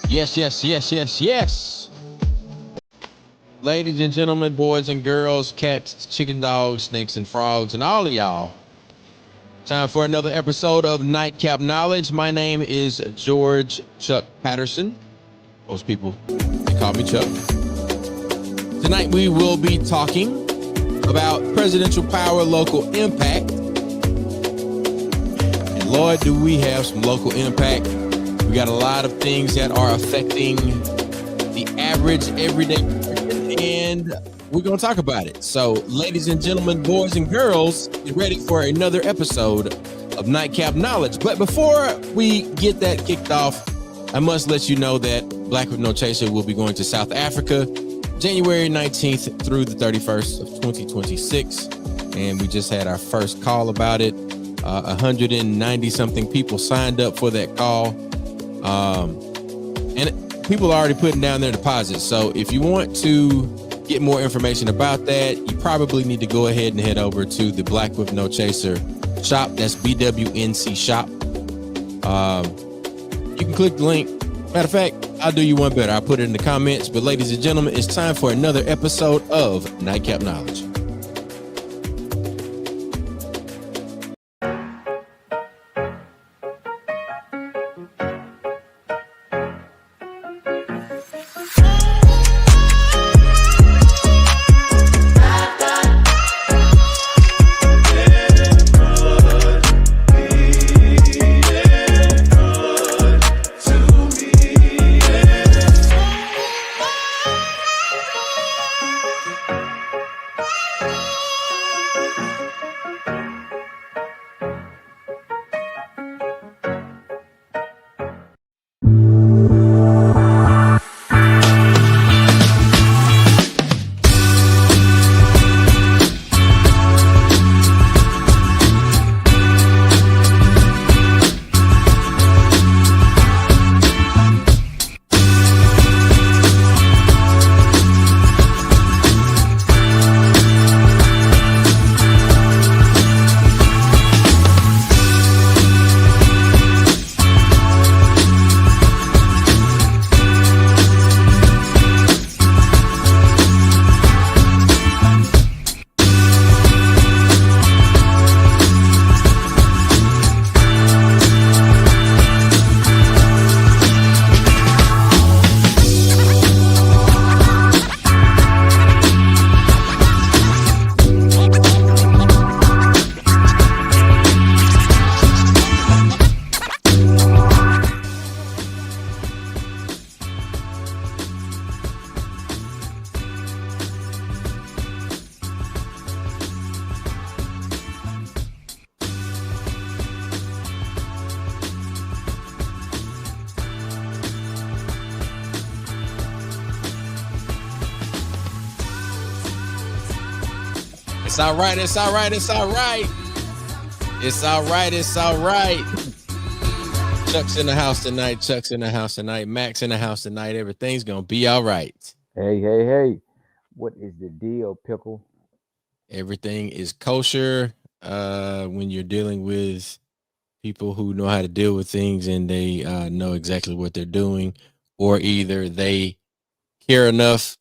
Yes, yes, yes, yes, yes. Ladies and gentlemen, boys and girls, cats, chicken dogs, snakes and frogs, and all of y'all. Time for another episode of Nightcap Knowledge. My name is George Chuck Patterson. Most people they call me Chuck. Tonight we will be talking about presidential power, local impact. And Lord, do we have some local impact. We got a lot of things that are affecting the average everyday person, and we're going to talk about it. So, ladies and gentlemen, boys and girls, get ready for another episode of Nightcap Knowledge. But before we get that kicked off, I must let you know that Black with No Chaser will be going to South Africa January 19th through the 31st of 2026. And we just had our first call about it. 190 something people signed up for that call. And people are already putting down their deposits. So if you want to get more information about that, you probably need to go ahead and head over to the Black with No Chaser shop. That's BWNC shop. You can click the link. Matter of fact, I'll do you one better. I'll put it in the comments. But ladies and gentlemen, it's time for another episode of Nightcap Knowledge. It's all right. It's all right. It's all right. It's all right. It's all right. Chuck's in the house tonight. Chuck's in the house tonight. Mac's in the house tonight. Everything's going to be all right. Hey. What is the deal, Pickle? Everything is kosher when you're dealing with people who know how to deal with things and they know exactly what they're doing, or either they care enough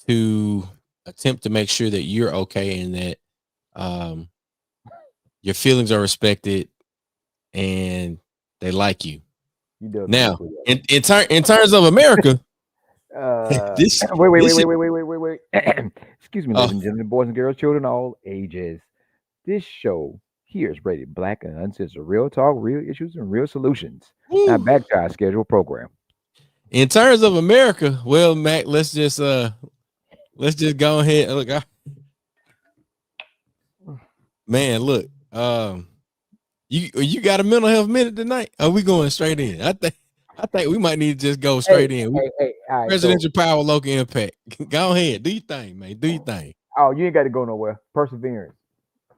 to attempt to make sure that you're okay and that um, your feelings are respected and they like you. You do Now, exactly in terms of America, that. this Wait, this wait. Excuse me, ladies oh and gentlemen, boys and girls, children, all ages. This show here is rated black and uncensored. Real talk, real issues, and real solutions. Now woo. back to our scheduled program. In terms of America, well, Mac, let's just go ahead. Look, man, look, you got a mental health minute tonight? Are we going straight in? I think we might need to just go Hey, straight in. all right. So, Presidential power, local impact. Go ahead, do your thing, man. Do your thing. oh, you ain't got to go nowhere. Perseverance.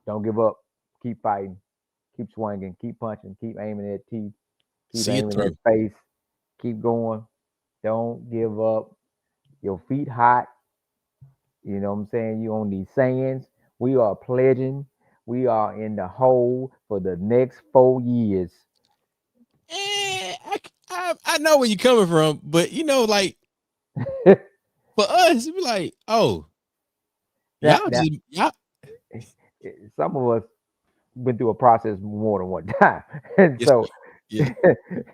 Don't give up. Keep fighting. Keep swinging. Keep punching. Keep aiming at teeth. Keep See it aiming at through. face. Keep going. Don't give up. Your feet hot. You know what I'm saying? You on these sands. We are pledging. We are in the hole for the next 4 years. I know where you're coming from, but like for us, it be like, oh, now, y'all now, just y'all. some of us went through a process more than one time, and Yes, so, yeah,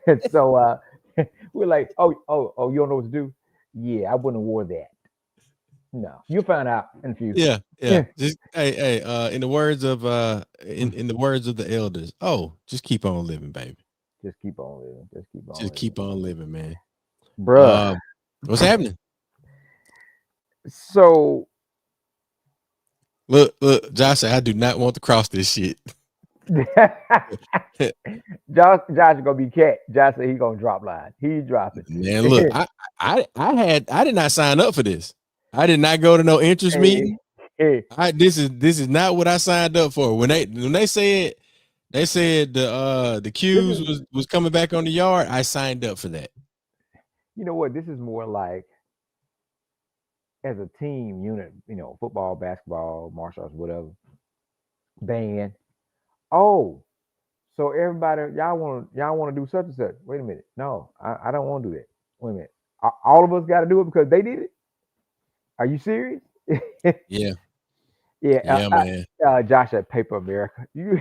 and so, we're like, oh, you don't know what to do? Yeah, I wouldn't have wore that. No, you'll find out in the future. yeah. Just hey. In the words of in the words of the elders, oh, just keep on living, baby. Just keep on living. Just keep on Just living, keep on living, man. bruh. Um, what's happening? So, Look, Josh said, I do not want to cross this shit. Josh is gonna be cat. Josh said he gonna drop line. He dropping. Man, look, I did not sign up for this. I did not go to no interest Hey, meeting. hey, This is not what I signed up for. When they said the this cues is, was coming back on the yard, I signed up for that. you know what? This is more like as a team unit. Football, basketball, martial arts, whatever. Band. Oh, so everybody, y'all want to do such and such. Wait a minute. No, I don't want to do that. Wait a minute. All of us got to do it because they did it. Are you serious? Yeah, Yeah. yeah, man. Josh at Paper America. You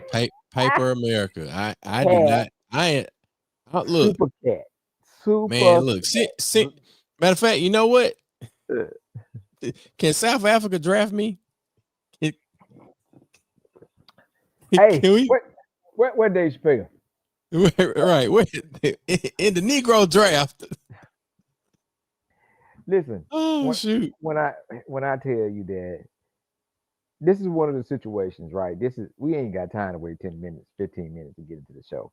Paper America. I do cat, not. Look, super cat, man. super. Look, matter of fact, you know what? Uh, Can South Africa draft me? Can, hey, can we? what Dave Chappelle? Right. In the Negro draft. Listen, Oh when shoot. when I when I tell you that this is one of the situations, right? This is we ain't got time to wait 10 minutes, 15 minutes to get into the show.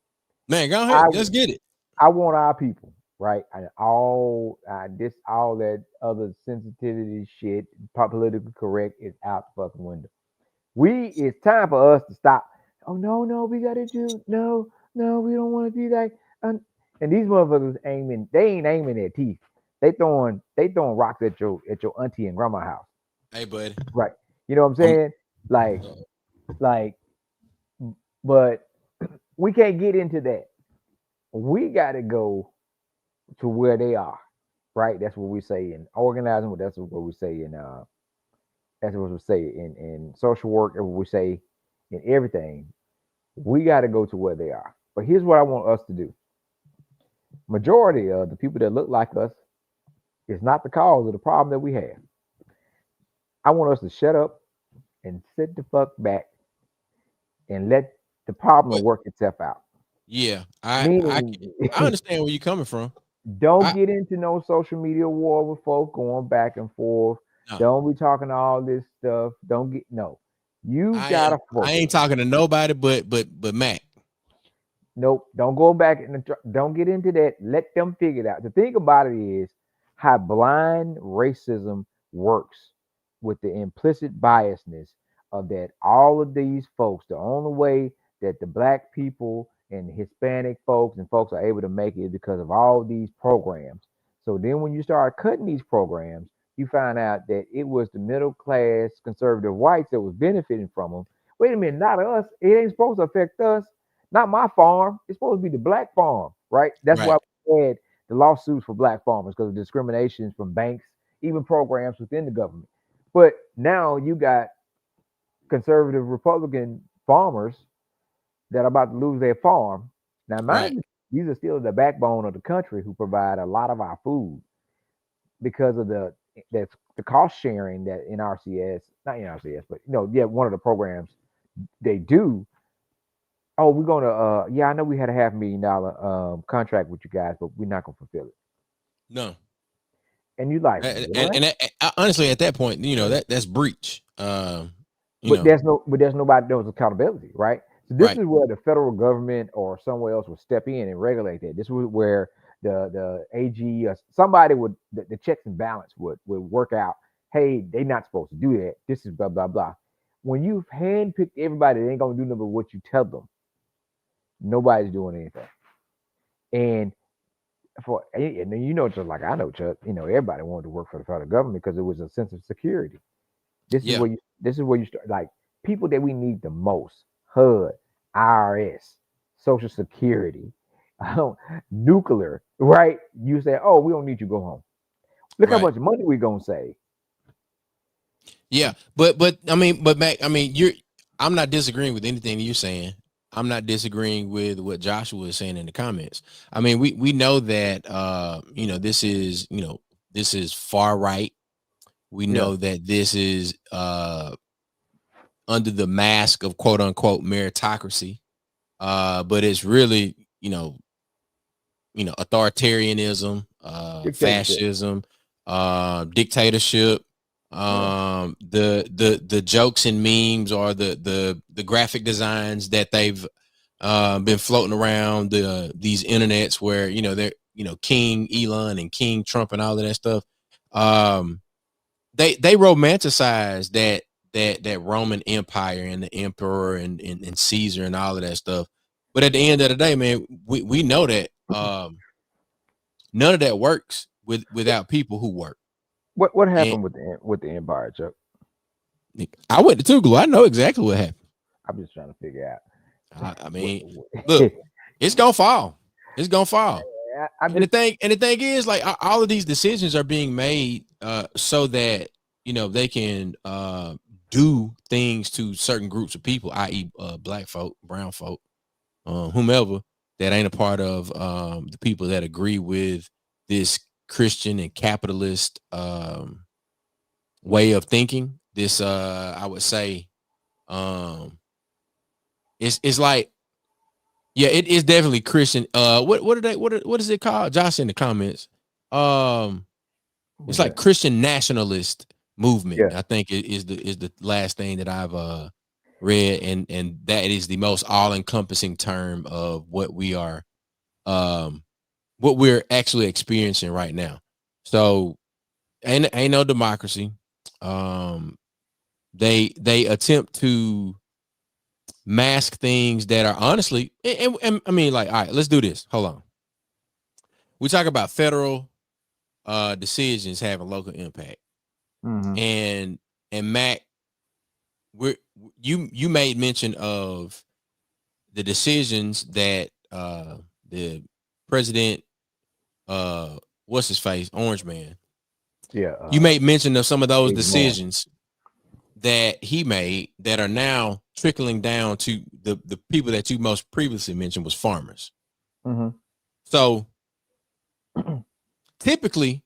Man, go I ahead. Let's get it. I want our people, right? And all that other sensitivity shit, politically correct is out the fucking window. It's time for us to stop. Oh no, we gotta do no, we don't want to do that. And these motherfuckers they ain't aiming at teeth. They throwing rocks at your auntie and grandma house. Hey, buddy. Right. You know what I'm I'm saying? Like, but we can't get into that. We gotta go to where they are. Right? That's what we say in organizing, that's what we say in that's what we say in social work, and what we say in everything. We got to go to where they are. But here's what I want us to do. Majority of the people that look like us is not the cause of the problem that we have. I want us to shut up and sit the fuck back and let the problem but work itself out. yeah, Meaning, I understand where you're coming from. don't I get into no social media war with folks going back and forth. no, Don't be talking all this stuff. Don't get no. You gotta I focus. ain't talking to nobody but Mac. Nope. Don't go back and don't get into that. Let them figure it out. The thing about it is how blind racism works with the implicit biasness of that all of these folks, the only way that the black people and Hispanic folks and folks are able to make it is because of all these programs. So then when you start cutting these programs, you find out that it was the middle class conservative whites that was benefiting from them. Wait a minute, not us. It ain't supposed to affect us. Not my farm. It's supposed to be the black farm, right? That's why Right, we had the lawsuits for black farmers because of discrimination from banks, even programs within the government. But now you got conservative Republican farmers that are about to lose their farm. Now, right, mind you, these are still the backbone of the country who provide a lot of our food because of the cost sharing that NRCS, not NRCS, but yeah, one of the programs they do. Oh, we're gonna yeah, I know we had a $500,000 contract with you guys, but we're not gonna fulfill it. no. And you like, And what? honestly, at that point, that's breach. You But know, there's nobody that was accountability, right? So this right, is where the federal government or somewhere else would step in and regulate that. This was where the AG or somebody would the checks and balance would work out. Hey, they're not supposed to do that. This is blah blah blah. When you've handpicked everybody, they ain't gonna do nothing but what you tell them. Nobody's doing anything. And and then just like I know, Chuck, everybody wanted to work for the federal government because it was a sense of security. yeah, This is where you start like people that we need the most: HUD, IRS, Social Security, nuclear, right? You say, oh, we don't need you, go home. Look how Right. much money we gonna save. Yeah. But I mean, but Mac, I mean, I'm not disagreeing with anything you're saying. I'm not disagreeing with what Joshua is saying in the comments. I mean, we know that this is far right. We Yeah, know that this is under the mask of quote unquote meritocracy. But it's really, authoritarianism, dictatorship. fascism, dictatorship. Yeah, The jokes and memes or the graphic designs that they've been floating around these internets where they're King Elon and King Trump and all of that stuff. Um, they romanticize that Roman Empire and the emperor and Caesar and all of that stuff. But at the end of the day, man, we know that none of that works without people who work. what And happened with the empire, Chuck? I went to Tuglu. I know exactly what happened. I'm just trying to figure out. I What, mean, look, what- it's gonna fall. It's gonna fall. I'm And the just thing is, like all of these decisions are being made so that they can do things to certain groups of people, i.e., black folk, brown folk, whomever that ain't a part of the people that agree with this Christian and capitalist way of thinking. This, I would say, um, it's like, yeah, it is definitely Christian. What are they? What is it called? Josh in the comments. Um, it's what's like that? Christian nationalist movement. Yeah, I think it is the last thing that I've read, and that is the most all encompassing term of um what we're actually experiencing right now. So ain't no democracy. Um, they attempt to mask things that are honestly, and I mean, like, all right, let's do this. Hold on. We talk about federal decisions having local impact, hmm and Mac, we're you made mention of the decisions that the president, what's his face, Orange Man. yeah. You made mention of some of those Big man. decisions that he made that are now trickling down to the people that you most previously mentioned was farmers. hmm So typically,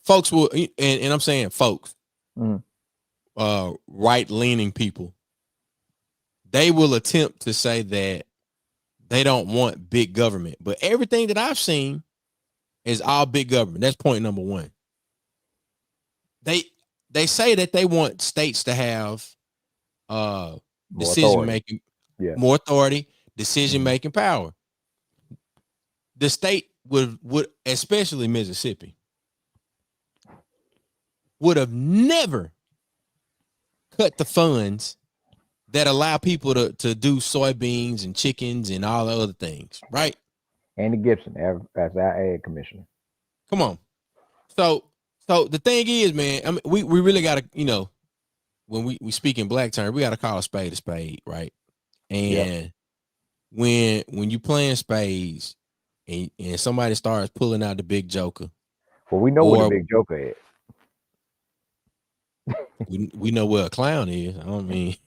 folks will, and I'm saying folks, hmm right leaning people, they will attempt to say that they don't want big government, but everything that I've seen is all big government. That's point number one. They they say that they want states to have uh More decision authority. making, Yeah. more authority, decision hmm making power. The state would especially Mississippi would have never cut the funds that allow people to do soybeans and chickens and all the other things, right? Andy Gibson as our ag commissioner. Come on. So the thing is, man, I mean, we really gotta, when we speak in black terms, we gotta call a spade, right? Yep. And when you playing spades and somebody starts pulling out the big joker, Well, we know what the or big joker is. we know where a clown is. I don't mean,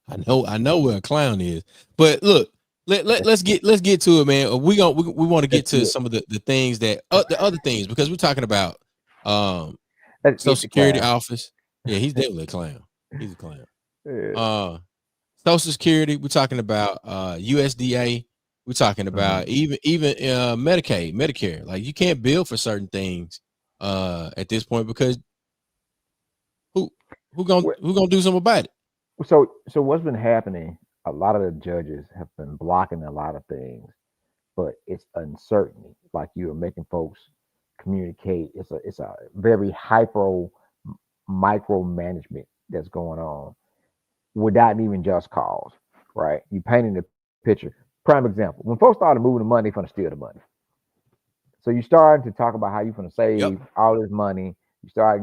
I know where a clown is. But look, let's get to it, man. We want to get Let's to do it. some of the things that the other things, because we're talking about um Let's Social get the Security clown. office. Yeah, he's definitely a clown. He's a clown. Yeah. Uh Social Security, we're talking about USDA, we're talking hmm about even Medicaid, Medicare. Like, you can't bill for certain things at this point because who who gonna do something about it? So what's been happening? A lot of the judges have been blocking a lot of things, but it's uncertainty. Like you are making folks communicate. It's a very hyper micromanagement that's going on without even just cause, right? You painting the picture. Prime example: when folks started moving the money, they finna steal the money. So you start to talk about how you're gonna Yep. save all this money. You start,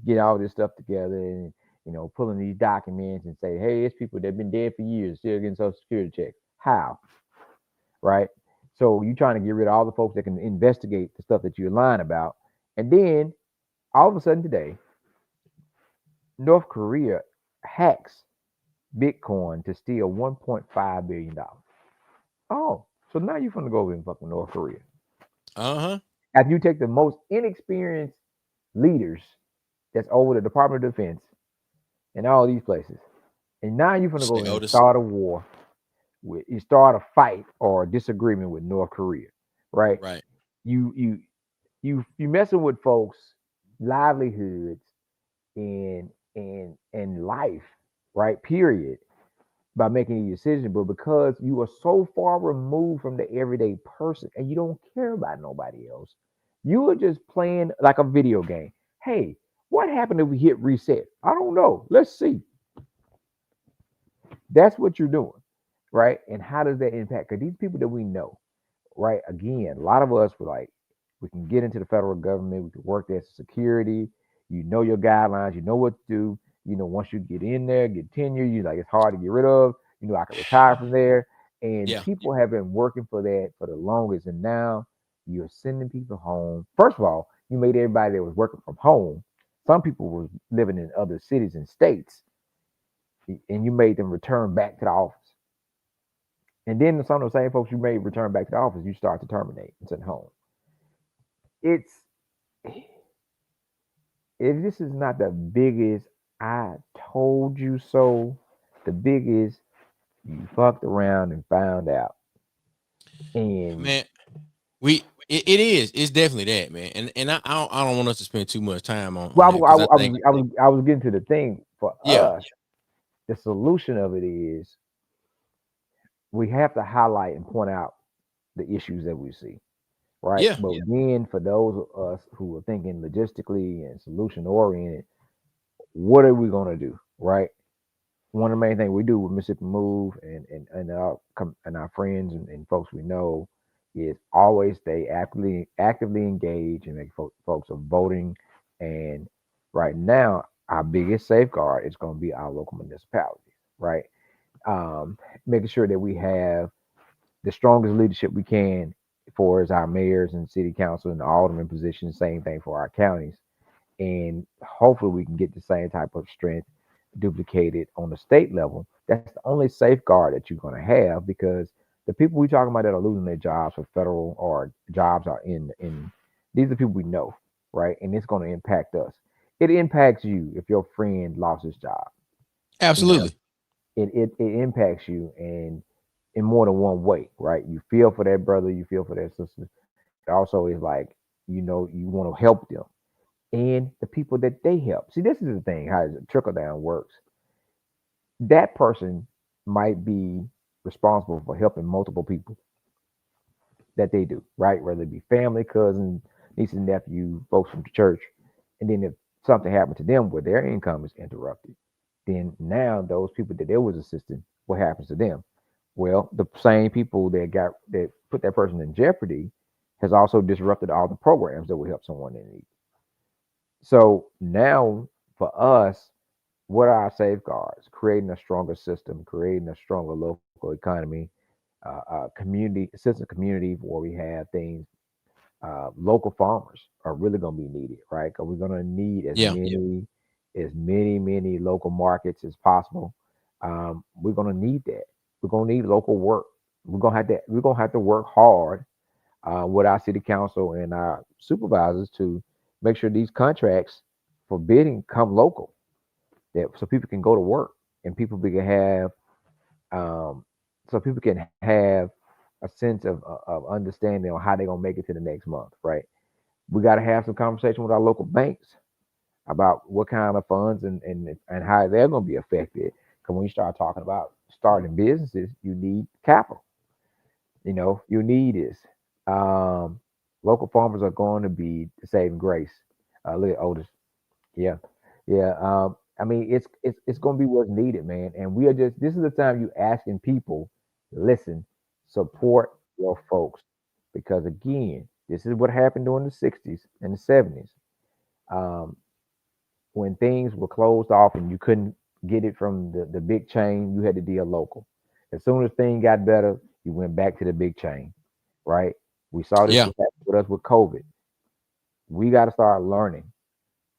get all this stuff together, and pulling these documents and say, hey, it's people that have been dead for years still getting Social Security checks. How? Right? So you trying to get rid of all the folks that can investigate the stuff that you're lying about. And then all of a sudden today, North Korea hacks Bitcoin to steal $1.5 billion. Oh, so now you're going to go over and fuck with North Korea. Uh-huh. After you take the most inexperienced leaders that's over the Department of Defense and all these places, and now you're going to go Say, in and Otis. start a war you start a fight or a disagreement with North Korea, right? Right. You messing with folks' livelihoods and life, right? Period. By making a decision, but because you are so far removed from the everyday person and you don't care about nobody else, you are just playing like a video game. Hey, what happened if we hit reset? I don't know. Let's see. That's what you're doing, right? And how does that impact? Because these people that we know, right? Again, a lot of us were like, we can get into the federal government, we can work there as security. You know your guidelines, you know what to do. Once you get in there, get tenure, you like it's hard to get rid of. I can retire from there. And Yeah. people have been working for that for the longest. And now you're sending people home. First of all, you made everybody that was working from home. Some people were living in other cities and states, and you made them return back to the office. And then some of the same folks you made return back to the office, you start to terminate and send home. It's if this is not the biggest I told you so, the biggest you fucked around and found out. And Man, it is. It's definitely that, man. And I don't want us to spend too much time on well, that because I think I was getting to the thing for yeah, us. The solution of it is we have to highlight and point out the issues that we see, right? yeah, But again, for those of us who are thinking logistically and solution oriented, what are we going to do, right? One of the main things we do with Mississippi Move and our friends and folks we know is always stay actively engaged and make folks are voting. And right now, our biggest safeguard is going to be our local municipalities, right? Um, Making sure that we have the strongest leadership we can for as our mayors and city council and alderman positions. Same thing for our counties, and hopefully we can get the same type of strength duplicated on the state level. That's the only safeguard that you're going to have because the people we talking about that are losing their jobs for federal or jobs are in these are people we know, right? And it's going to impact us. It impacts you if your friend lost his job. You know, absolutely. it impacts you and in more than one way, right? You feel for that brother, you feel for that sister. It also is like, you want to help them and the people that they help. See, this is the thing, how the trickle down works. That person might be responsible for helping multiple people that they do, right? Whether it be family, cousins, nieces, and nephew, folks from the church. And then if something happened to them where their income is interrupted, then now those people that they was assisting, what happens to them? Well, the same people that put that person in jeopardy has also disrupted all the programs that will help someone in need. So now for us, what are our safeguards? Creating a stronger system, creating a stronger local economy, community, a sense of community where we have things. Local farmers are really going to be needed, right? Because we're going to need Yeah. many local markets as possible. We're going to need that. We're going to need local work. We're going to have to work hard with our city council and our supervisors to make sure these contracts for bidding come local, that so people can go to work and um, people can have a sense of understanding on how they're gonna make it to the next month, right? We got to have some conversation with our local banks about what kind of funds and how they're going to be affected. Because when you start talking about starting businesses, you need capital. You need this. Um, Local farmers are going to be the saving grace. Look at Otis. Yeah, yeah. I mean, it's going to be what's needed, man. And we are just this is the time you asking people, listen, support your folks, because again, this is what happened during the '60s and the '70s. Um, when things were closed off and you couldn't get it from the big chain, you had to deal local. As soon as things got better, you went back to the big chain, right? We saw this Yeah, with us with COVID. We got to start learning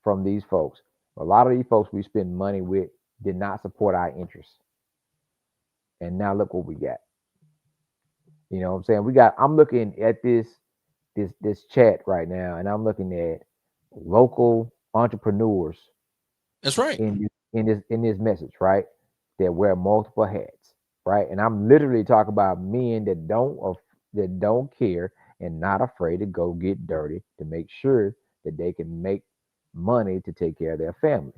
from these folks. A lot of these folks we spend money with did not support our interests. And now look what we got. You know what I'm saying? I'm looking at this chat right now, and I'm looking at local entrepreneurs that's right. in this message, right? That wear multiple hats, right? And I'm literally talking about men that don't care and not afraid to go get dirty to make sure that they can make money to take care of their family.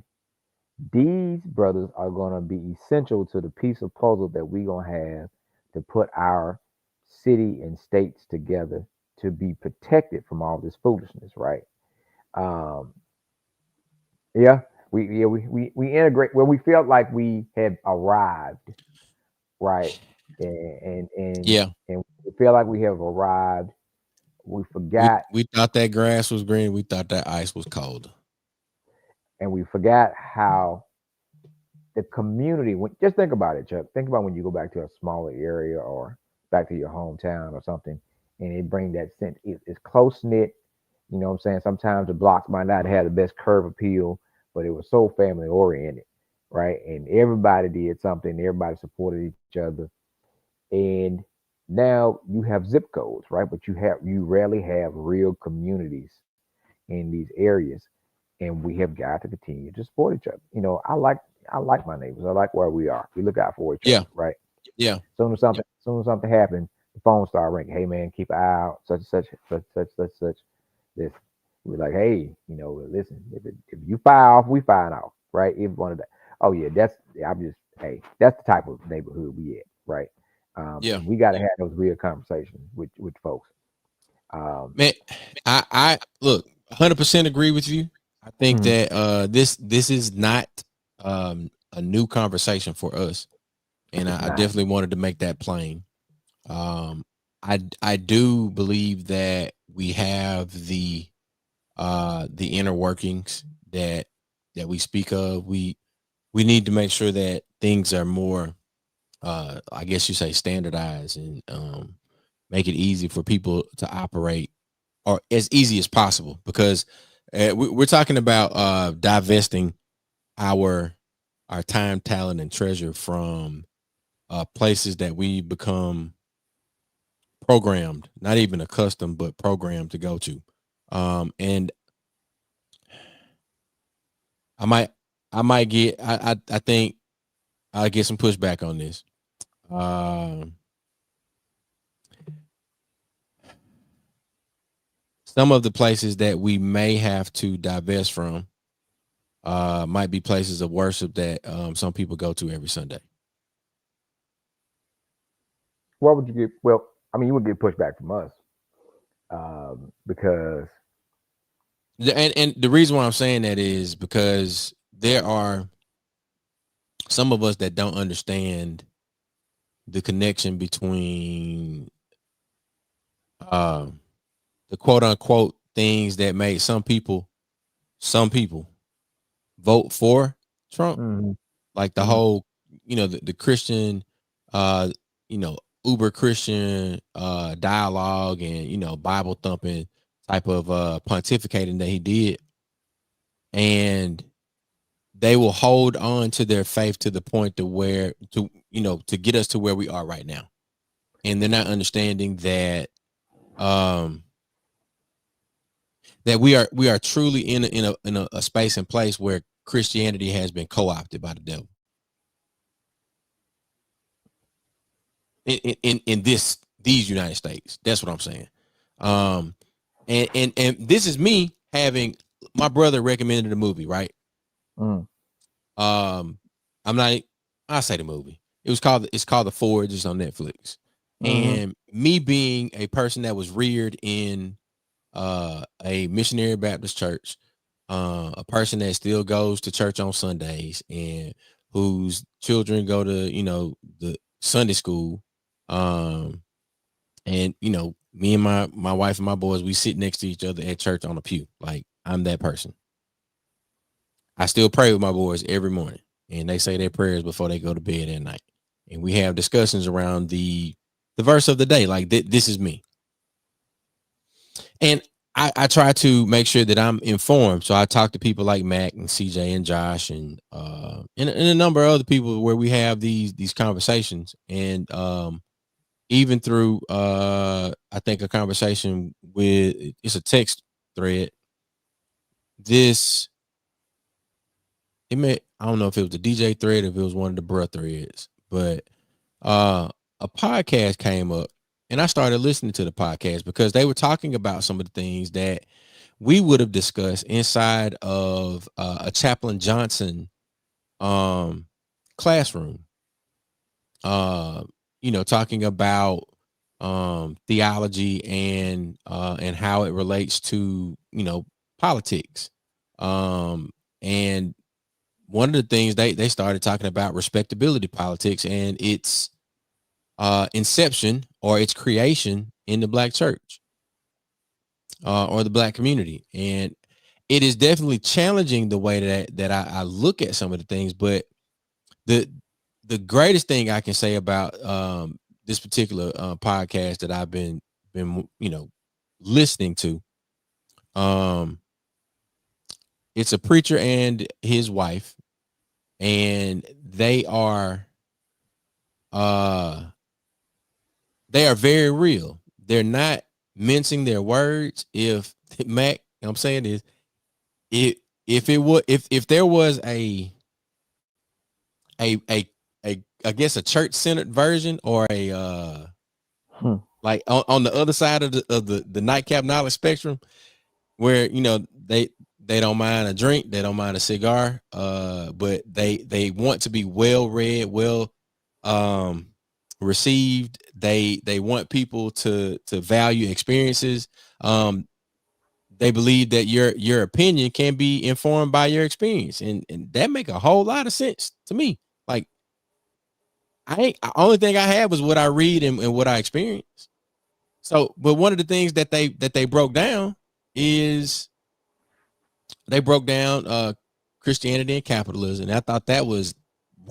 These brothers are going to be essential to the piece of puzzle that we're going to have to put our city and states together to be protected from all this foolishness, right? Um, yeah, we integrate where we felt like we had arrived, right? And Yeah, and we feel like we have arrived. We we forgot we thought that grass was green. We thought that ice was cold. and we forgot how the community. Just think about it, Chuck. Think about when you go back to a smaller area or back to your hometown or something, and it bring that sense. It's close knit. You know what I'm saying? Sometimes the blocks might not have the best curb appeal, but it was so family oriented, right? And everybody did something. Everybody supported each other. And now you have zip codes, right? But you rarely have real communities in these areas, and we have got to continue to support each other. I like my neighbors. I like where we are. We look out for each other, Yeah, right? yeah, Soon as something happens, the phone start ringing. Hey man, keep an eye out. Such and such, such. This we're like, hey, listen. If you fire off, we fire off, right? If one of that. Oh yeah, I'm just hey, that's the type of neighborhood we at, right? yeah. And we got to have those real conversations with folks. Um, Man, I look 100% agree with you. I think mhm, that this is not a new conversation for us, and it's I not. definitely wanted to make that plain. Um, I do believe that we have the inner workings that we speak of. We need to make sure that things are more I guess you say standardized and make it easy for people to operate or as easy as possible because we're talking about divesting our our time, talent, and treasure from places that we become programmed, not even accustomed, but programmed to go to. And I might, I might get, I think I'll get some pushback on this. Um, some of the places that we may have to divest from might be places of worship that some people go to every Sunday. What would you get? Well, I mean, you would get pushback from us because And the reason why I'm saying that is because there are some of us that don't understand the connection between um, the quote unquote things that made some people vote for Trump, mhm, like the mhm, whole, the Christian, uh, uber Christian dialogue and Bible thumping type of pontificating that he did, and they will hold on to their faith to the point to where to get us to where we are right now, and they're not understanding um that we are truly in a space and place where Christianity has been co-opted by the devil in these United States. That's what I'm saying. Um, and this is me having my brother recommended a movie, right? mhm, Um, I'm not. I say the movie. It's called The Forge. It's on Netflix. mhm, And me being a person that was reared in a missionary Baptist church, a person that still goes to church on Sundays and whose children go to the Sunday school, um, and me and my wife and my boys, we sit next to each other at church on a pew. Like I'm that person. I still pray with my boys every morning, and they say their prayers before they go to bed at night. And we have discussions around the verse of the day, like this is me. And I try to make sure that I'm informed. So I talk to people like Mac and CJ and Josh and a number of other people where we have these conversations. And even through I think a conversation with it's a text thread. This it may I don't know if it was the DJ thread, if it was one of the bruh threads, but uh a podcast came up and I started listening to the podcast because they were talking about some of the things that we would have discussed inside of a Chaplain Johnson um classroom. Uh talking about theology and how it relates to, politics. And one of the things they started talking about respectability politics and its inception or its creation in the black church or the black community. And it is definitely challenging the way that I look at some of the things. But the the greatest thing I can say about this particular podcast that I've been listening to, um, it's a preacher and his wife, and uh they are very real. They're not mincing their words. If Mac, I'm saying this, if if it would if there was a I guess a church centered version or a Hmm. like on the other side of the nightcap knowledge spectrum, where they don't mind a drink, they don't mind a cigar, but they want to be well read, well um received. They want people to value experiences. um they believe that your opinion can be informed by your experience, and that make a whole lot of sense to me. Like I ain't only thing I had was what I read and what I experience. So, but one of the things that they broke down is they broke down Christianity and capitalism. And I thought that was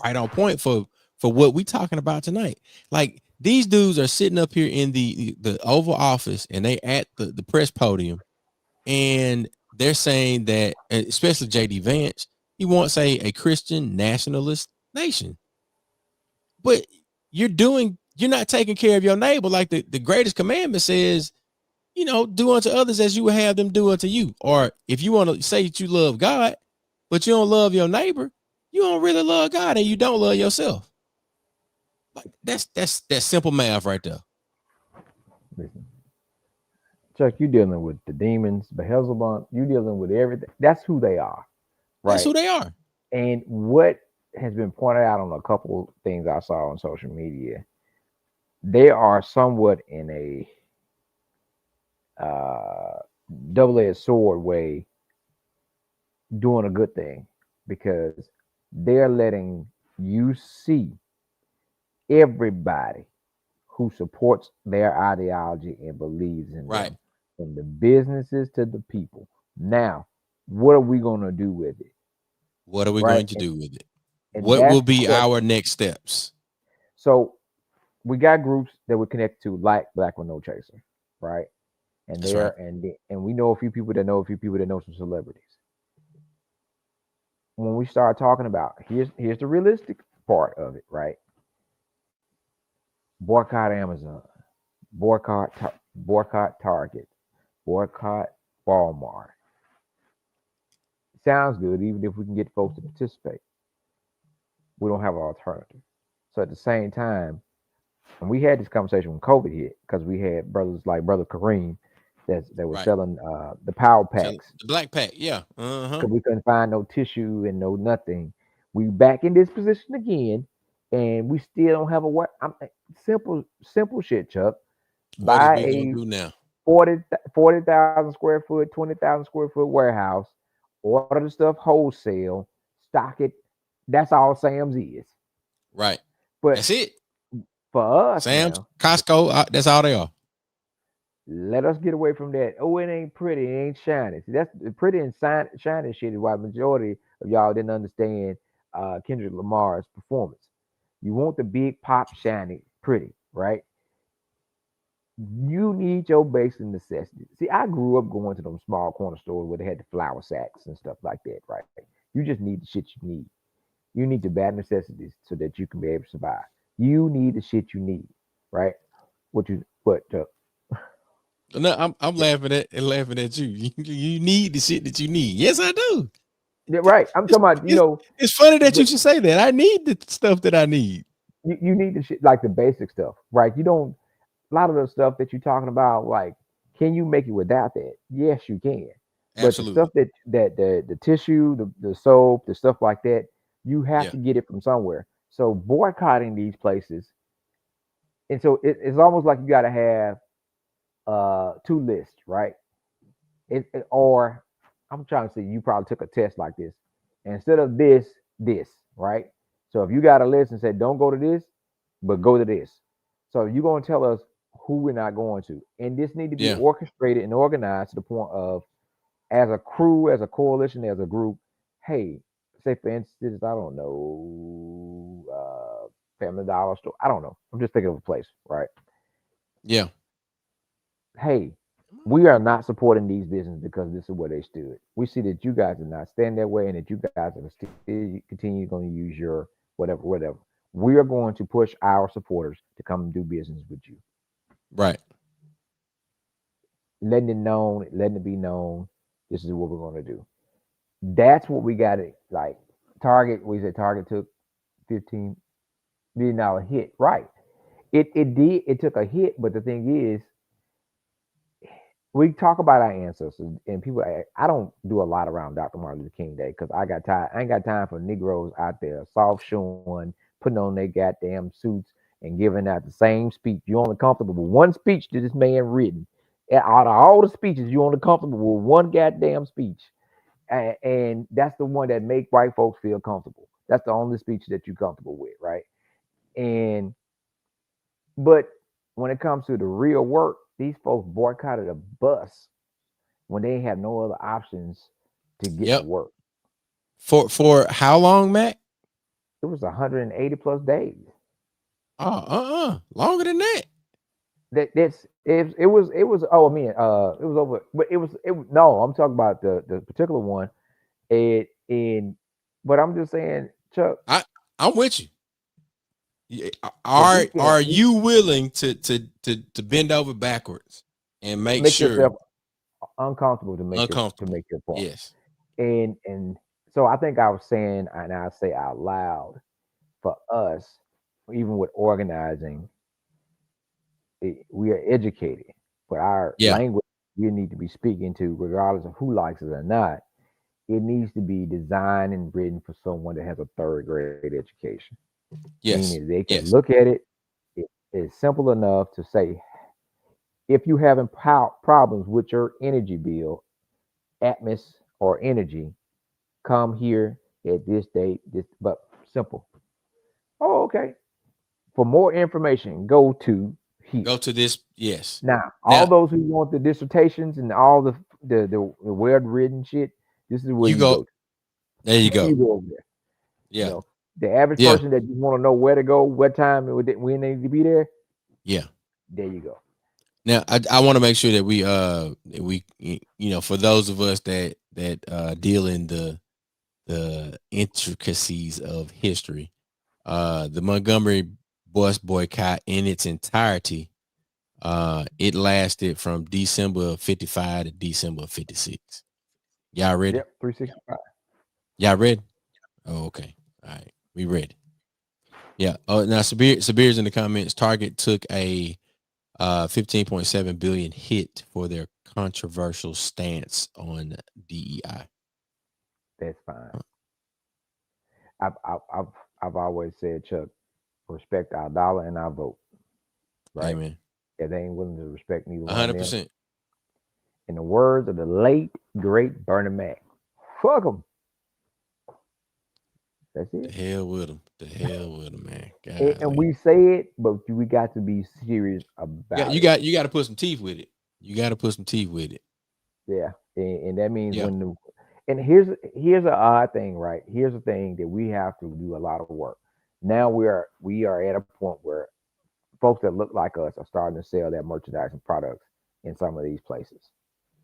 right on point for what we talking about tonight. Like these dudes are sitting up here in the Oval Office and they at the press podium, and they're saying that, especially JD Vance, he wants a Christian nationalist nation. But you're not taking care of your neighbor. Like the greatest commandment says, do unto others as you would have them do unto you. Or if you want to say that you love God, but you don't love your neighbor, you don't really love God and you don't love yourself. Like that's simple math right there. Listen, Chuck, you dealing with the demons, Beelzebub. You dealing with everything. That's who they are, That's right? who they are. And what has been pointed out on a couple of things I saw on social media, they are somewhat in a double-edged sword way doing a good thing because they're letting you see everybody who supports their ideology and believes in Right. them, from the businesses to the people. Now, what are we going to do with it? What are we Right. going to do with it? And What will that's the be question. our next steps? So we got groups that we're connected to, like Black with No Chaser, right? And That's right. and we know a few people that know a few people that know some celebrities. When we start talking about here's the realistic part of it, right? Boycott Amazon, boycott Target, boycott Walmart. Sounds good, even if we can get folks to participate. We don't have an alternative. So at the same time, and we had this conversation when COVID hit, because we had brothers like Brother Kareem that were Right. selling the power So packs the black pack, yeah. Uh-huh. because we couldn't find no tissue and no nothing. We back in this position again, and we still don't have a what? Simple shit, Chuck. What is Buy we gonna a do now? 40,000 square foot, 20,000 square foot warehouse, order the stuff wholesale, stock it. That's all Sam's is. Right. But That's it. for us Sam's, now, Costco, that's all they are. let us get away from that. Oh, it ain't pretty, it ain't shiny. See, that's the pretty and shiny shit is why majority if y'all didn't understand Kendrick Lamar's performance. You want the big pop, shiny, pretty, right? You need your basic necessities. See, I grew up going to them small corner stores where they had the flour sacks and stuff like that, right? You just need the shit you need. You need the bad necessities so that you can be able to survive. You need the shit you need, right? What No, I'm laughing at you. You need the shit that you need. Yes, I do. yeah, right. I'm It's, talking about, it's funny that but you should say that. I need the stuff that I need. you need the shit like the basic stuff, right? You don't a lot of the stuff that you're talking about, like, can you make it without that? Yes, you can. But the stuff Absolutely. that the tissue, the soap, the stuff like that, you have Yeah. to get it from somewhere. So boycotting these places, and so it's almost like you got to have two lists, right? Or I'm trying to say you probably took a test like this. Instead of this, right? So if you got a list and said don't go to this, but go to this. So you're gonna tell us who we're not going to. And this need to be Yeah. orchestrated and organized to the point of as a crew, as a coalition, as a group, hey, say for instance, I don't know, Family Dollar store. I don't know. I'm just thinking of a place, right? Yeah. Hey, we are not supporting these businesses because this is where they stood. We see that you guys are not stand that way and that you guys are still continue going to use your whatever. We are going to push our supporters to come and do business with you. Right. Letting it be known, this is what we're going to do. That's what we got it like. Target, we said Target took $15 million hit. Right. It took a hit, but the thing is, we talk about our ancestors and people. I don't do a lot around Dr. Martin Luther King Day because I got time. I ain't got time for Negroes out there soft shoeing, putting on their goddamn suits and giving out the same speech. You only comfortable with one speech that this man written. Out of all the speeches, you only comfortable with one goddamn speech, and that's the one that make white folks feel comfortable. That's the only speech that you're comfortable with, right? And but when it comes to the real work, these folks boycotted a bus when they have no other options to get to Yep. work. For how long, Mac? It was 180 plus days. Longer than that. It was oh I mean it was over, but no, I'm talking about the particular one. And but I'm just saying, Chuck, I I'm with you. but Are you willing to bend over backwards and make make sure yourself uncomfortable to uncomfortable? make your point. Yes. And so I think I was saying, and I say out loud, for us, even with organizing, we are educated, but our Yeah. language we need to be speaking to, regardless of who likes it or not, it needs to be designed and written for someone that has a third grade education. Meaning Yes. they can Yes. look at it. It's simple enough to say, if you having problems with your energy bill, atmos or energy, come here at this date. This, but simple. Oh, okay. For more information, go to here. Go to this. Yes. Now, all Now those who want the dissertations and all the well written shit, this is where you you go. go There you to. You go. go over there. You Yeah. know, the average Yeah. person that just want to know where to go, what time, and when they need to be there. Yeah. There you go. Now I want to make sure that for those of us that deal in the intricacies of history, the Montgomery bus boycott in its entirety, it lasted from December of 55 to December of 56. Y'all ready? Yep, 365. Y'all ready? Oh, okay. All right. We ready. Yeah. Oh, now Sabir's in the comments. Target took a 15.7 billion hit for their controversial stance on DEI. That's fine. I've, I've I've I've always said, Chuck, respect our dollar and our vote, right? Amen. If they ain't willing to respect neither one of them, 100%. in the words of the late great Bernie Mac, fuck them. That's The it. hell with them. The hell with them, man. And Golly. we say it, but we got to be serious Yeah, about it. you got to put some teeth with it. You got to put some teeth with it. Yeah, and that means Yeah. And here's an odd thing, right? Here's the thing that we have to do a lot of work. Now we are at a point where folks that look like us are starting to sell their merchandise and products in some of these places.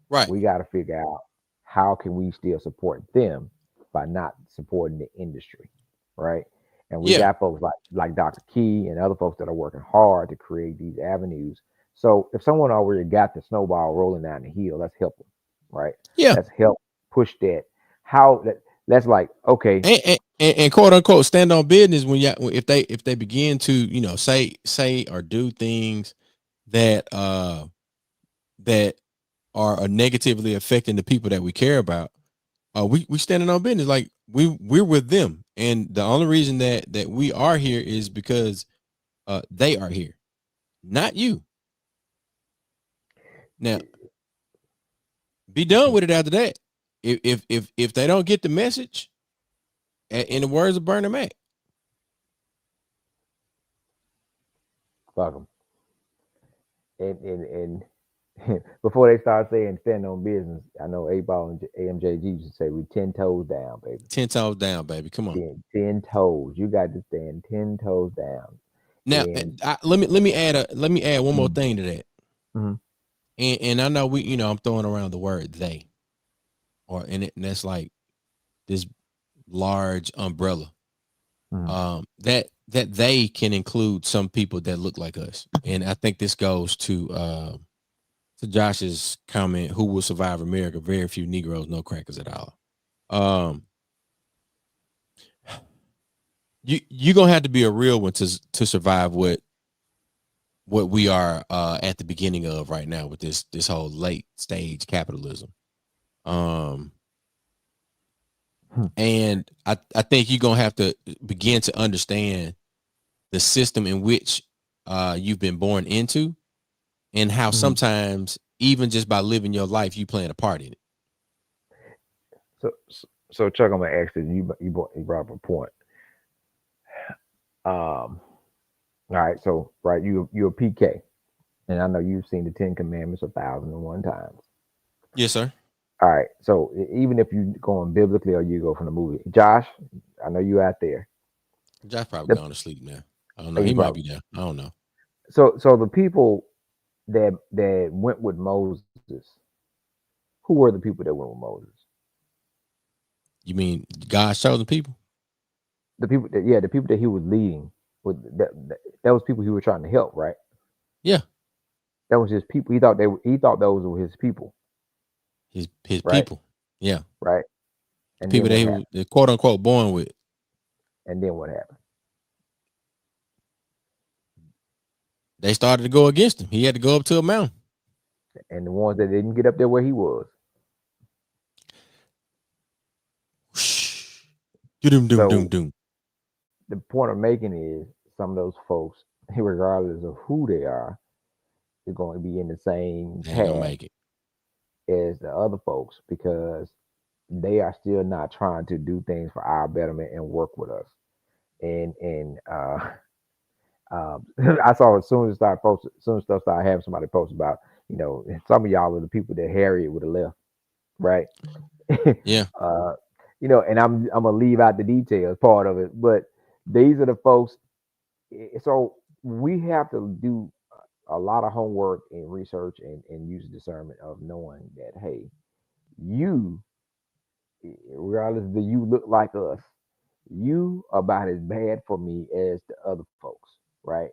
Right. We got to figure out how can we still support them by not supporting the industry, right? And we Yeah. got folks like Dr. Key and other folks that are working hard to create these avenues. So if someone already got the snowball rolling down the hill, let's help them, right? Yeah. Let's help push that. How that That's like, okay. And quote unquote stand on business when if they begin to say or do things that that are negatively affecting the people that we care about, we standing on business, like we're with them, and the only reason that we are here is because they are here, not you. Now be done with it after that. If they don't get the message, in the words of Bernie Mac. Fuck them. And before they start saying stand on business, I know 8 Ball and AMJG used to say we 10 toes down, baby. 10 toes down, baby, come on. Ten toes. You got to stand 10 toes down. Now And let me add one more mm, thing to that. mhm, And I know I'm throwing around the word they, and that's like this large umbrella. mhm. That they can include some people that look like us. And I think this goes to Josh's comment, who will survive America? Very few Negroes, no crackers at all. Um you gonna have to be a real one to survive what we are at the beginning of right now with this whole late stage capitalism. Um Hmm. and I think you're gonna have to begin to understand the system in which you've been born into, and how Mhm. sometimes even just by living your life you playing a part in it. So Chuck, I'm gonna ask this. You brought up a point. All right. So right, you're a PK, and I know you've seen the Ten Commandments 1,001 times. Yes, sir. All right. So even if you going biblically or you go from the movie, Josh, I know you out there. Josh probably The, gone to sleep now. I don't know. he He might probably be there. I don't know. so the people that went with Moses, who were the people that went with Moses? You mean God's chosen people? The people that the people that he was leading with that was people he was trying to help, right? Yeah, That was his people. He thought those were his people, his right? people. Yeah, Right. the And then people that what he happened? was quote unquote born with. And then what happened? They started to go against him. He had to go up to a mountain. And the ones that didn't get up there where he was. Doom doom doom So doom. the point I'm making is some of those folks, regardless of who they are going to be in the same They ain't gonna path make it. as the other folks because they are still not trying to do things for our betterment and work with us. And I saw as soon as stuff started having somebody post about, some of y'all are the people that Harriet would have left, right? Yeah. uh, and I'm gonna leave out the details part of it, but these are the folks. So we have to do a lot of homework and research and use discernment of knowing that, hey, you, regardless that you look like us, you are about as bad for me as the other folks, right?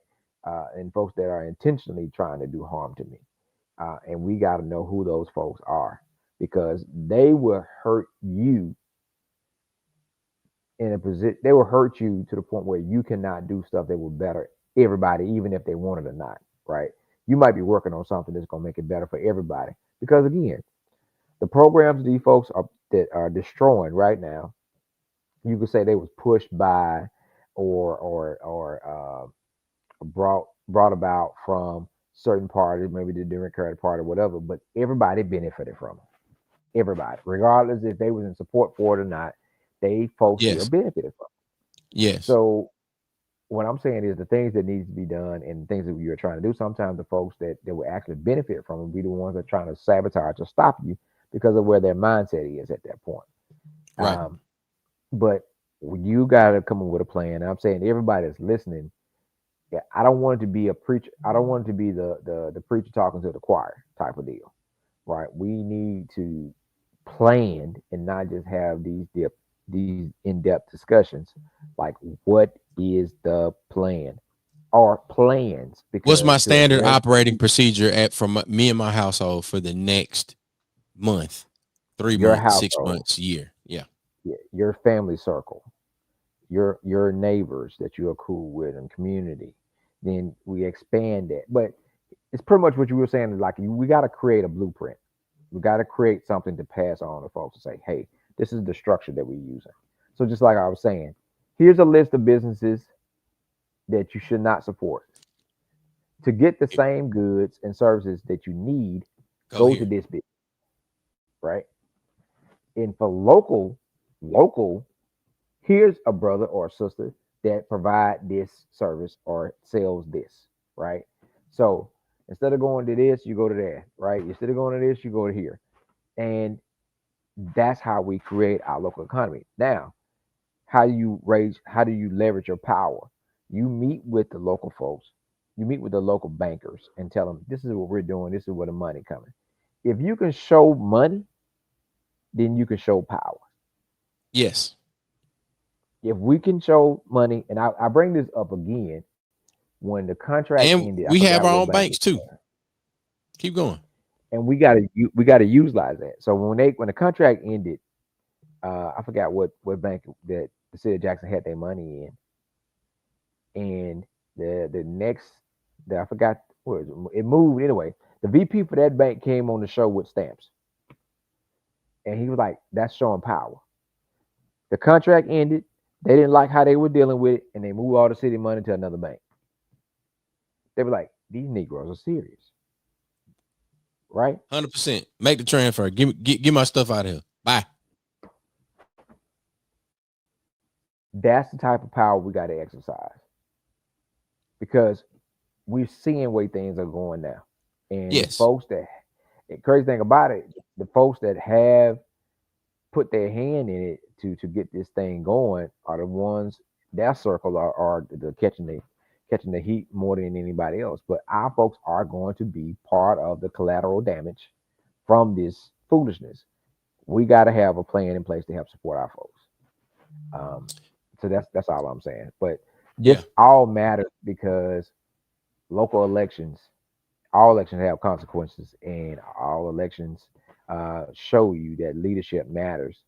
And folks that are intentionally trying to do harm to me. And we got to know who those folks are because they will hurt you in a position, they will hurt you to the point where you cannot do stuff that will better everybody, even if they want it or not, right? You might be working on something that's going to make it better for everybody. Because again, the programs these folks that are destroying right now, you could say they was pushed by or brought about from certain parties, maybe the Democratic Party, or whatever. But everybody benefited from them. Everybody, regardless if they was in support for it or not, they folks still Yes. benefited from it. Yes. So what I'm saying is the things that needs to be done and the things that you're trying to do, sometimes the folks that will actually benefit from it will be the ones that are trying to sabotage or stop you because of where their mindset is at that point. Right. Um, but you got to come up with a plan. And I'm saying everybody that's listening, yeah, I don't want it to be a preacher. I don't want it to be the preacher talking to the choir type of deal, right? We need to plan and not just have these in-depth discussions. Like, what is the plan or plans? What's Because my to standard address operating procedure at from me and my household for the next month, three your months, six household, months, year? Yeah. your family circle, your neighbors that you are cool with and community, then we expand that. But it's pretty much what you were saying is like we got to create a blueprint. We got to create something to pass on to folks and say, hey, this is the structure that we're using. So just like I was saying, here's a list of businesses that you should not support. To get the same goods and services that you need, Go go to here. this business, right? And for local, here's a brother or a sister that provide this service or sells this, right? So instead of going to this, you go to that, right? Instead of going to this, you go to here. And that's how we create our local economy. Now, how do you leverage your power? You meet with the local folks, you meet with the local bankers and tell them this is what we're doing, this is where the money coming. If you can show money, then you can show power. Yes. If we can show money, and I bring this up again, when the contract And ended, I we have forgot our what own bank, banks too. Keep going. and we gotta utilize that. So when the contract ended, I forgot what bank that the city of Jackson had their money in, and the next that I forgot where it moved anyway. The VP for that bank came on the show with stamps, and he was like, "That's showing power." The contract ended. They didn't like how they were dealing with it, and they moved all the city money to another bank. They were like, "These Negroes are serious, right?" 100%. Make the transfer. Give my stuff out of here. Bye. That's the type of power we got to exercise because we're seeing where things are going now. And the Yes. folks that, the crazy thing about it, the folks that have put their hand in it to get this thing going are the ones their circle are the catching the heat more than anybody else. But our folks are going to be part of the collateral damage from this foolishness. We got to have a plan in place to help support our folks. Um, so that's all I'm saying. But Yeah. this all matters because local elections, all elections have consequences, and all elections show you that leadership matters.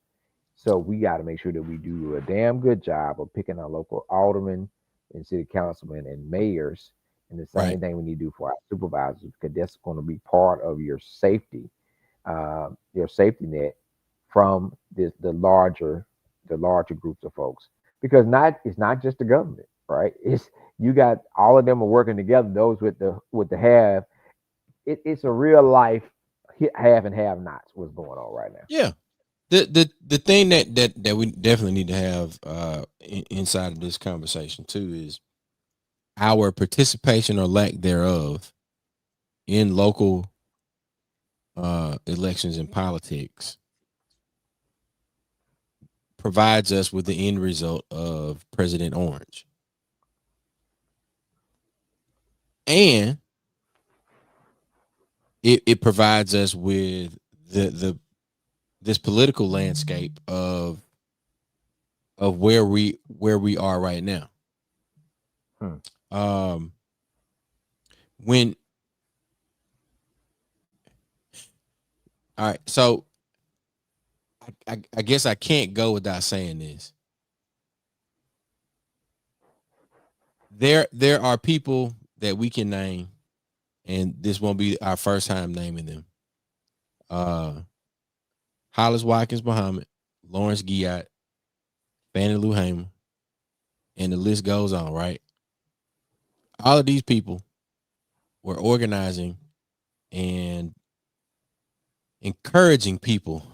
So we got to make sure that we do a damn good job of picking our local aldermen and city councilmen and mayors. And the Right. same thing we need to do for our supervisors because that's going to be part of your safety net from the larger groups of folks. Because not it's not just the government, right? It's you got all of them are working together. Those with the have it's a real life have and have nots. What's going on right now? Yeah. The thing that we definitely need to have inside of this conversation too is our participation or lack thereof in local elections and politics provides us with the end result of President Orange. And it provides us with the this political landscape of where we are right now. Hmm. Um when all right, so I guess I can't go without saying this. There are people that we can name, and this won't be our first time naming them. Uh Hollis Watkins Muhammad, Lawrence Giat, Fannie Lou Hamer, and the list goes on, right? All of these people were organizing and encouraging people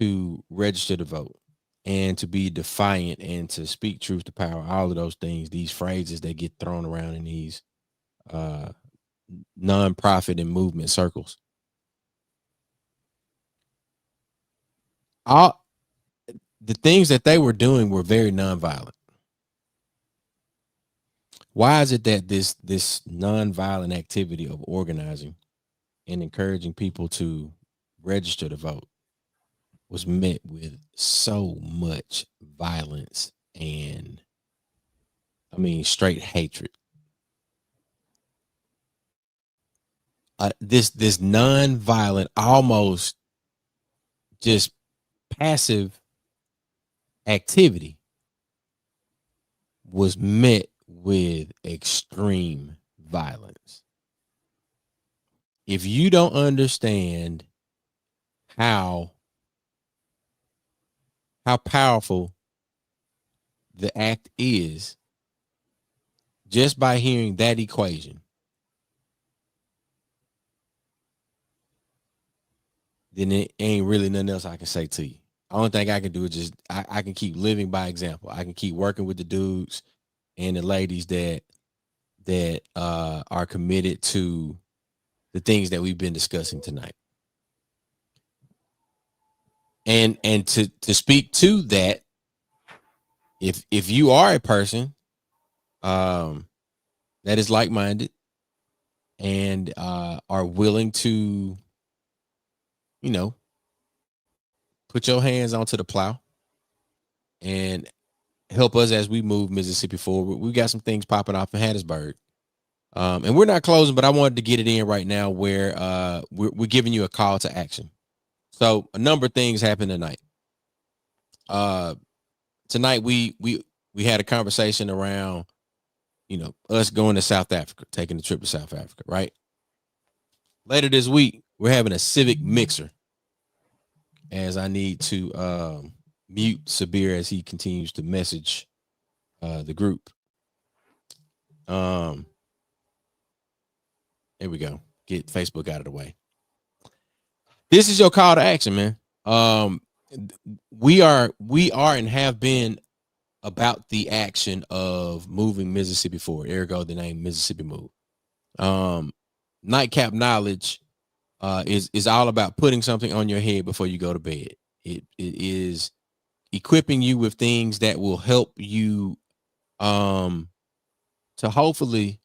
to register to vote and to be defiant and to speak truth to power, all of those things, these phrases that get thrown around in these uh nonprofit and movement circles. All the things that they were doing were very nonviolent. Why is it that this nonviolent activity of organizing and encouraging people to register to vote was met with so much violence and, I mean, straight hatred? This non-violent, almost just passive activity was met with extreme violence. If you don't understand how how powerful the act is just by hearing that equation, then it ain't really nothing else I can say to you. The only thing I can do is just I can keep living by example. I can keep working with the dudes and the ladies that are committed to the things that we've been discussing tonight. And to speak to that, if you are a person um that is like-minded and are willing to, you know, put your hands onto the plow and help us as we move Mississippi forward. We got some things popping off in Hattiesburg. And we're not closing, but I wanted to get it in right now where we're giving you a call to action. So a number of things happened tonight. Uh, Tonight we had a conversation around, you know, us going to South Africa, taking the trip to South Africa, right? Later this week, we're having a civic mixer, as I need to mute Sabir as he continues to message the group. There we go. Get Facebook out of the way. This is your call to action, man. We are and have been about the action of moving Mississippi forward. Ergo, the name Mississippi Move. Nightcap Knowledge is all about putting something on your head before you go to bed. It is equipping you with things that will help you to hopefully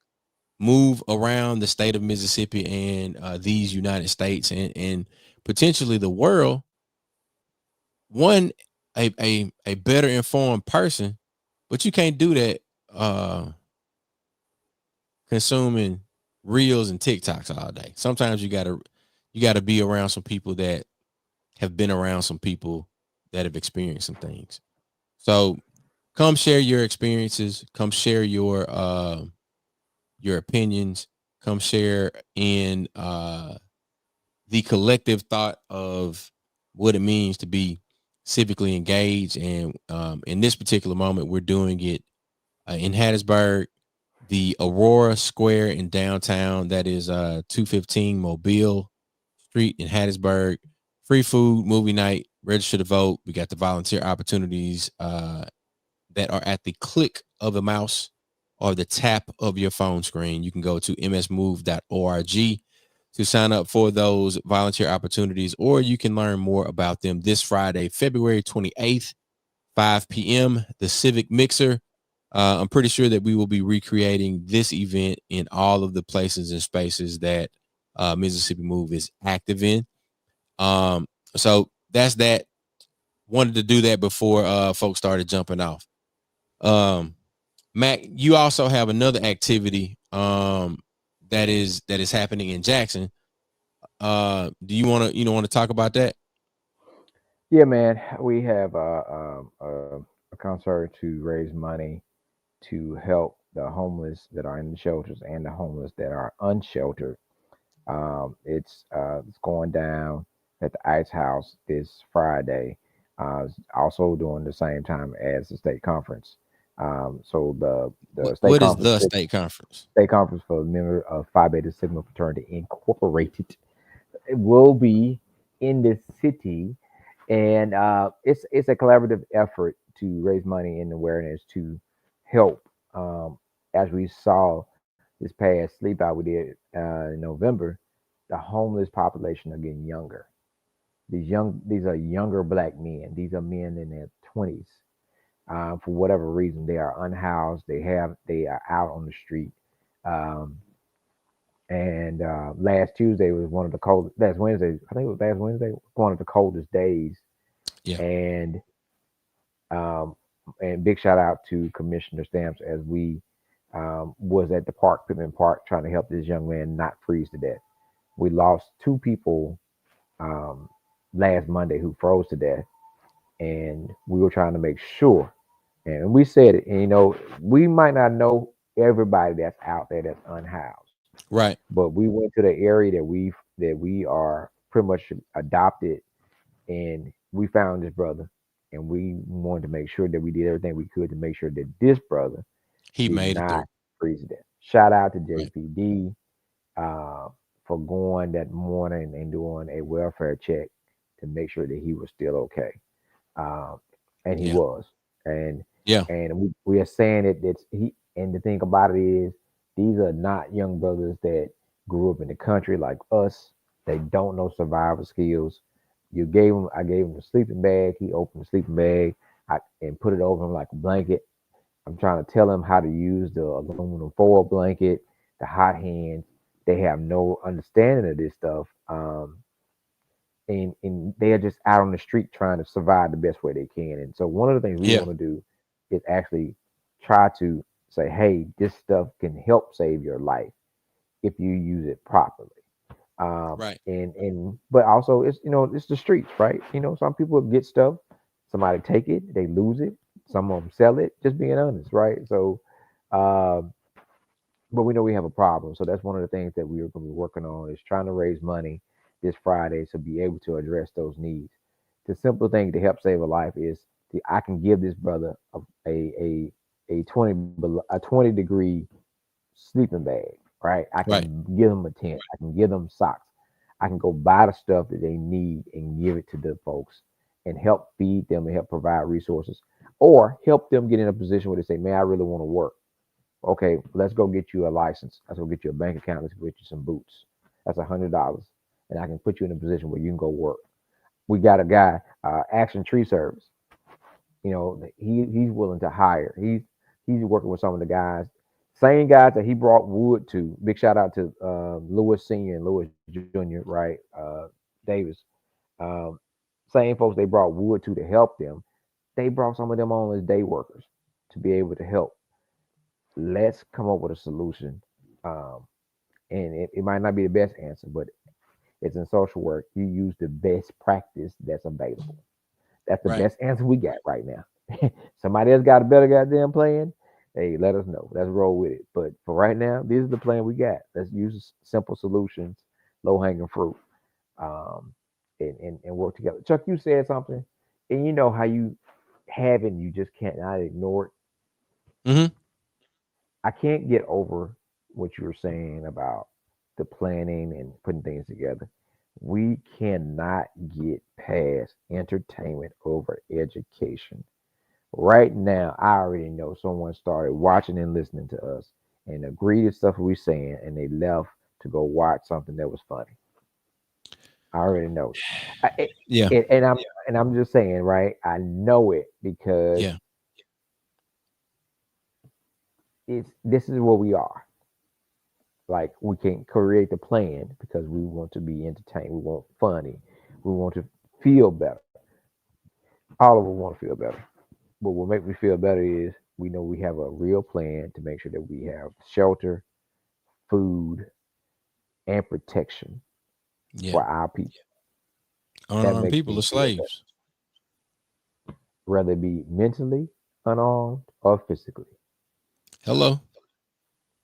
move around the state of Mississippi and these United States and potentially the world. One, a better informed person, but you can't do that consuming reels and TikToks all day. Sometimes you gotta be around some people that have been around some people that have experienced some things. So come share your experiences, come share your opinions, come share in the collective thought of what it means to be civically engaged. And in this particular moment, we're doing it in Hattiesburg, the Aurora Square in downtown. That is 215 Mobile Street in Hattiesburg. Free food, movie night, register to vote. We got the volunteer opportunities that are at the click of a mouse or the tap of your phone screen. You can go to msmove.org to sign up for those volunteer opportunities, or you can learn more about them this Friday, February 28th, 5 p.m., the Civic Mixer. I'm pretty sure that we will be recreating this event in all of the places and spaces that Mississippi Move is active in. So that's that. Wanted to do that before folks started jumping off. Mac, you also have another activity that is happening in Jackson. Do you want to talk about that? Yeah, man. We have a concert to raise money to help the homeless that are in the shelters and the homeless that are unsheltered. It's going down at the Ice House this Friday. Also during the same time as the state conference. So the state What is conference the state conference? state conference for members of Phi Beta Sigma Fraternity Incorporated, it will be in the city, and it's a collaborative effort to raise money and awareness to help. As we saw this past sleep out we did in November, the homeless population are getting younger. These are younger black men. These are men in their 20s. For whatever reason, they are unhoused. They are out on the street. Um, and last Tuesday was one of the coldest. Last Wednesday, I think it was last Wednesday, one of the coldest days. Yeah. And um, and big shout out to Commissioner Stamps as we was at the park, Pittman Park, trying to help this young man not freeze to death. We lost two people um, last Monday who froze to death, and we were trying to make sure. And we said it, and we might not know everybody that's out there that's unhoused, Right. but we went to the area that we are pretty much adopted, and we found this brother, and we wanted to make sure that we did everything we could to make sure that this brother He did made it not through. freeze to death. Shout out to Right. JPD uh, for going that morning and doing a welfare check to make sure that he was still okay. Um, and he Yeah. was. And Yeah. we are saying it that he, and the thing about it is these are not young brothers that grew up in the country like us. They don't know survival skills. I gave him the sleeping bag. He opened the sleeping bag and put it over him like a blanket. I'm trying to tell him how to use the aluminum foil blanket, the hot hands. They have no understanding of this stuff. And they are just out on the street trying to survive the best way they can. And so one of the things we Yeah. want to do is actually try to say, hey, this stuff can help save your life if you use it properly. Right. And but also it's the streets, right? Some people get stuff, somebody take it, they lose it, some of them sell it. Just being honest, right? So, um, but we know we have a problem. So that's one of the things that we are going to be working on is trying to raise money this Friday to be able to address those needs. The simple thing to help save a life is I can give this brother a, a 20-degree sleeping bag, right? I Right. can give them a tent. I can give them socks. I can go buy the stuff that they need and give it to the folks and help feed them and help provide resources or help them get in a position where they say, man, I really want to work. Okay, let's go get you a license. Let's go get you a bank account. Let's go get you some boots. That's $100, and I can put you in a position where you can go work. We got a guy, Action Tree Service. He's willing to hire. He's working with some of the guys, same guys that he brought wood to. Big shout out to Lewis Senior and Lewis Junior, right? Davis. Um, Same folks they brought wood to help them. They brought some of them on as day workers to be able to help. Let's come up with a solution. Um, and it might not be the best answer, but it's in social work. You use the best practice that's available. That's the Right. best answer we got right now. Somebody else got a better goddamn plan. Hey, let us know. Let's roll with it. But for right now, this is the plan we got. Let's use simple solutions, low hanging fruit, um, and work together. Chuck, you said something, and you know how you have it, and you just can't not ignore it. Hmm. I can't get over what you were saying about the planning and putting things together. We cannot get past entertainment over education. Right now, I already know someone started watching and listening to us and agreed to stuff we saying, and they left to go watch something that was funny. I already know it. Yeah. And I'm just saying, right? I know it because Yeah. it's this is where we are. Like we can create the plan because we want to be entertained. We want funny. We want to feel better. All of us want to feel better. But what makes me feel better is we know we have a real plan to make sure that we have shelter, food, and protection Yeah. for our people. That Unarmed makes people me are feel better, slaves. whether it be mentally unarmed or physically, Hello.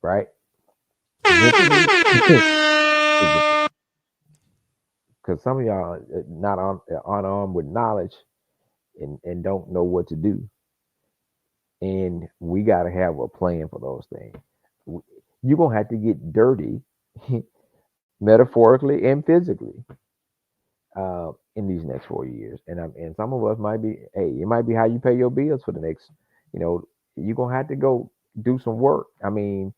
right? Mentally, physically. Because some of y'all are not unarmed with knowledge and don't know what to do. And we got to have a plan for those things. You're going to have to get dirty metaphorically and physically in these next 4 years. And some of us might be, hey, it might be how you pay your bills for the next, you know, you're going to have to go do some work. I mean,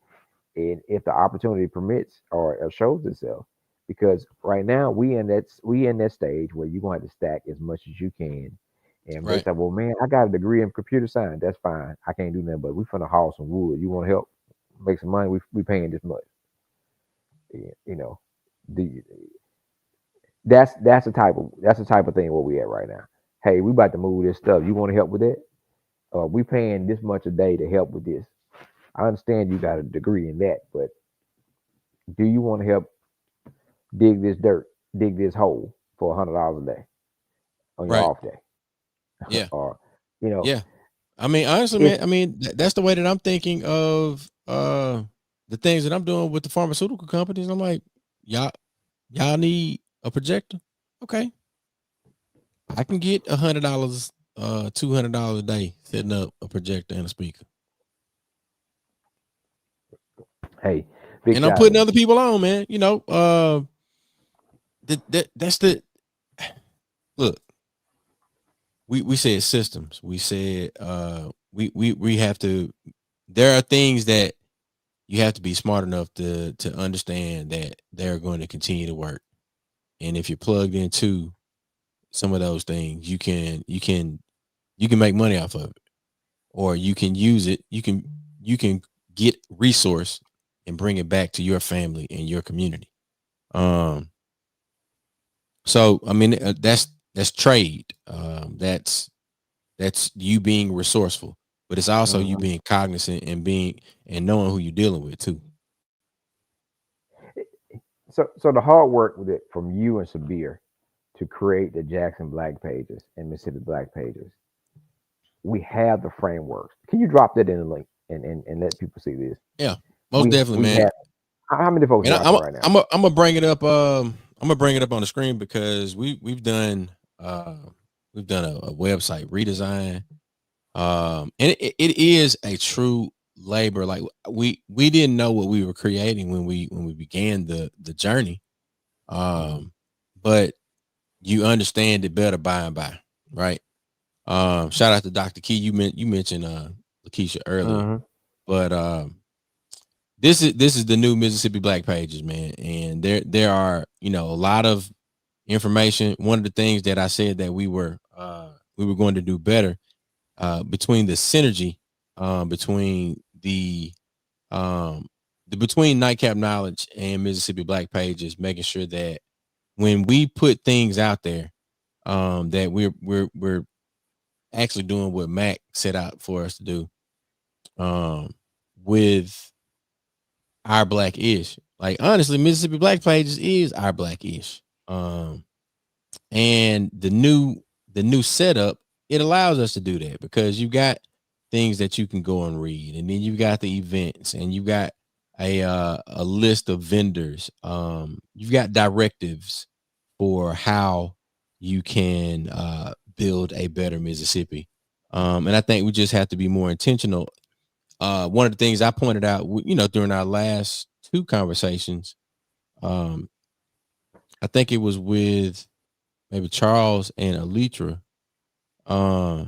and if the opportunity permits or shows itself, because right now we in that stage where you're going to have to stack as much as you can And they Right. said, well, man, I got a degree in computer science. That's fine. I can't do nothing, but we finna haul some wood. You want to help make some money? We paying this much. Yeah, you know, the that's the type of thing where we at right now. Hey, we about to move this stuff. You want to help with that? We paying this much a day to help with this. I understand you got a degree in that, but do you want to help dig this dirt, dig this hole for $100 a day on your Right. off day? Yeah. Or, you know, Yeah. I mean, honestly, it's man, I mean, that's the way that I'm thinking of the things that I'm doing with the pharmaceutical companies. I'm like, y'all, y'all need a projector? Okay. I can get $100, $200 a day setting up a projector and a speaker. hey, big And I'm shot. putting other people on, man. You know, that's the look. We said systems. We said we have to. There are things that you have to be smart enough to understand that they're going to continue to work. And if you're plugged into some of those things, you can make money off of it, or you can use it. You can get resource and bring it back to your family and your community. Um, so I mean that's trade. That's you being resourceful, but it's also you Mhm. being cognizant and being and knowing who you're dealing with too. So the hard work with it from you and Sabir to create the Jackson Black pages and Mississippi Black pages, we have the frameworks. Can you drop that in the link and let people see this? Yeah, most We definitely, man. have how many folks And watching right now? I'm gonna bring it up. I'm gonna bring it up on the screen because uh we've done a website redesign. And it is a true labor. Like we didn't know what we were creating when we began the journey. Mm-hmm. But you understand it better by and by, right? Shout out to Dr. Key. You mentioned Lakeisha earlier, Mm-hmm. but this is the new Mississippi Black pages, man, and there are a lot of information. One of the things that I said that we were going to do better between the synergy between um, between Nightcap Knowledge and Mississippi Black pages, making sure that when we put things out there, that we're actually doing what Mac set out for us to do um, with our black ish. Like honestly, Mississippi Black Pages is our black ish. Um, and the new setup, it allows us to do that because you got things that you can go and read, and then you got the events, and you got a list of vendors. You've got directives for how you can build a better Mississippi. And I think we just have to be more intentional. One of the things I pointed out, during our last two conversations, um, I think it was with maybe Charles and Alitra. Uh,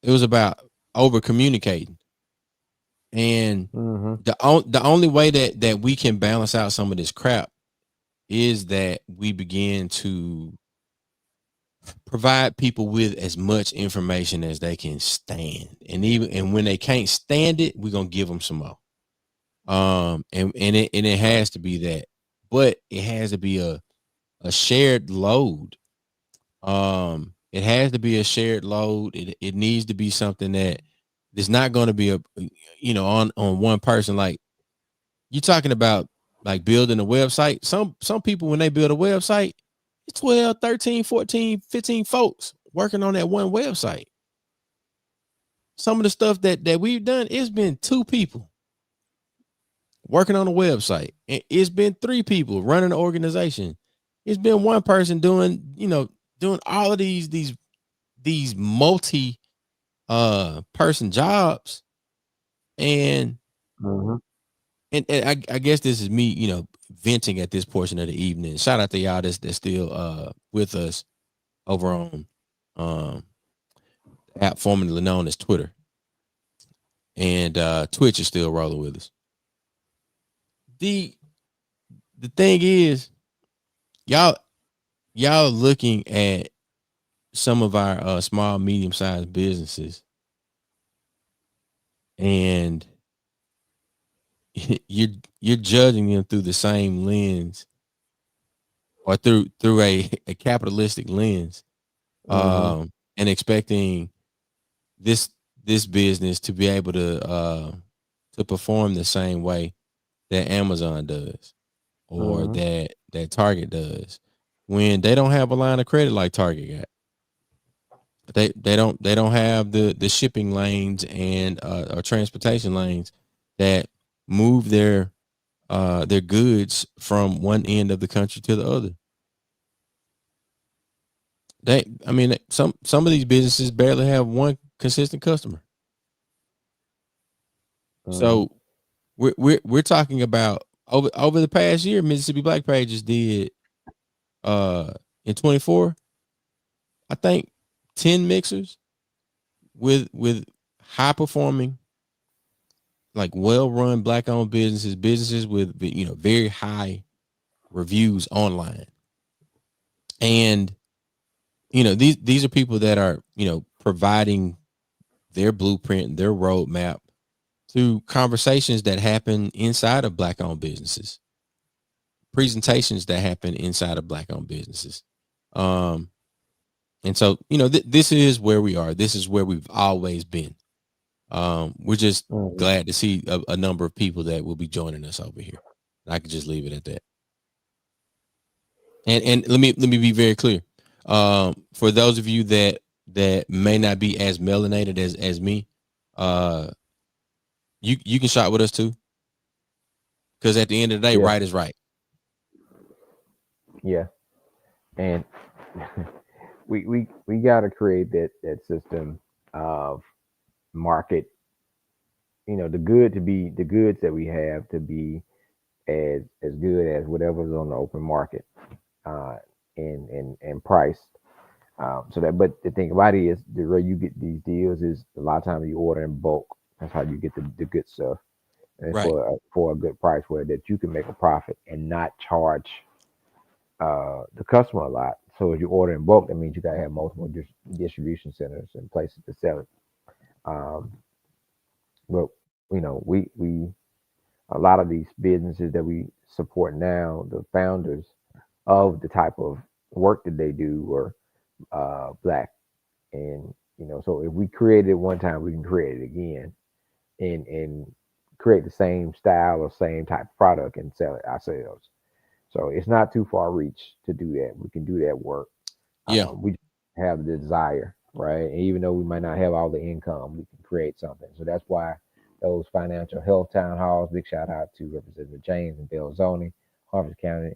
it was about over communicating, and Mm-hmm. the only way that we can balance out some of this crap is that we begin to provide people with as much information as they can stand, and when they can't stand it, we're gonna give them some more. And it has to be that, but it has to be a shared load. It has to be a shared load. It needs to be something that is not going to be on one person. Like you're talking about, like building a website. Some people, when they build a website, it's 12, 13, 14, 15 folks working on that one website. Some of the stuff that we've done, it's been two people working on a website. It's been three people running an organization. It's been one person doing all of these multi person jobs. and Mm-hmm. and I guess this is me, venting at this portion of the evening. Shout out to y'all that's still with us over on um app formerly known as Twitter, and Twitch is still rolling with us. The the thing is, y'all looking at some of our small, medium sized businesses, and you're you're judging them through the same lens, or through a capitalistic lens, Mm-hmm. and expecting this this business to be able to perform the same way that Amazon does, or Mm-hmm. that Target does, when they don't have a line of credit like Target got. They don't have the shipping lanes and or transportation lanes that move their goods from one end of the country to the other. I mean, some of these businesses barely have one consistent customer. Mm-hmm. So we're talking about over the past year, Mississippi Black Pages did uh in 24, I think 10 mixers with high performing, like well run black owned businesses with very high reviews online. And these are people that are providing their blueprint, their roadmap through conversations that happen inside of black owned businesses, presentations that happen inside of black owned businesses. Um, and so, this is where we are. This is where we've always been. We're just Mm-hmm. glad to see a number of people that will be joining us over here. I could just leave it at that. And let me be very clear. For those of you that may not be as melanated as me, uh, you can shop with us too. Because at the end of the day, Yeah. right is right. Yeah. And we got to create that system of market, the goods that we have to be as good as whatever's on the open market, uh and priced. So that, but the thing about it is, the way you get these deals is a lot of times you order in bulk. That's how you get the good stuff, and Right. for a good price, where that you can make a profit and not charge the customer a lot. So if you order in bulk, that means you got to have multiple distribution centers and places to sell it. Um, but we a lot of these businesses that we support now, the founders of the type of work that they do were black, and so if we created it one time, we can create it again, and create the same style or same type of product and sell it ourselves. So it's not too far reach to do that. We can do that work. Yeah. We just have the desire, right? And even though we might not have all the income, we can create something. So that's why those financial health town halls. Big shout out to Representative James and Belzoni, Harvard County.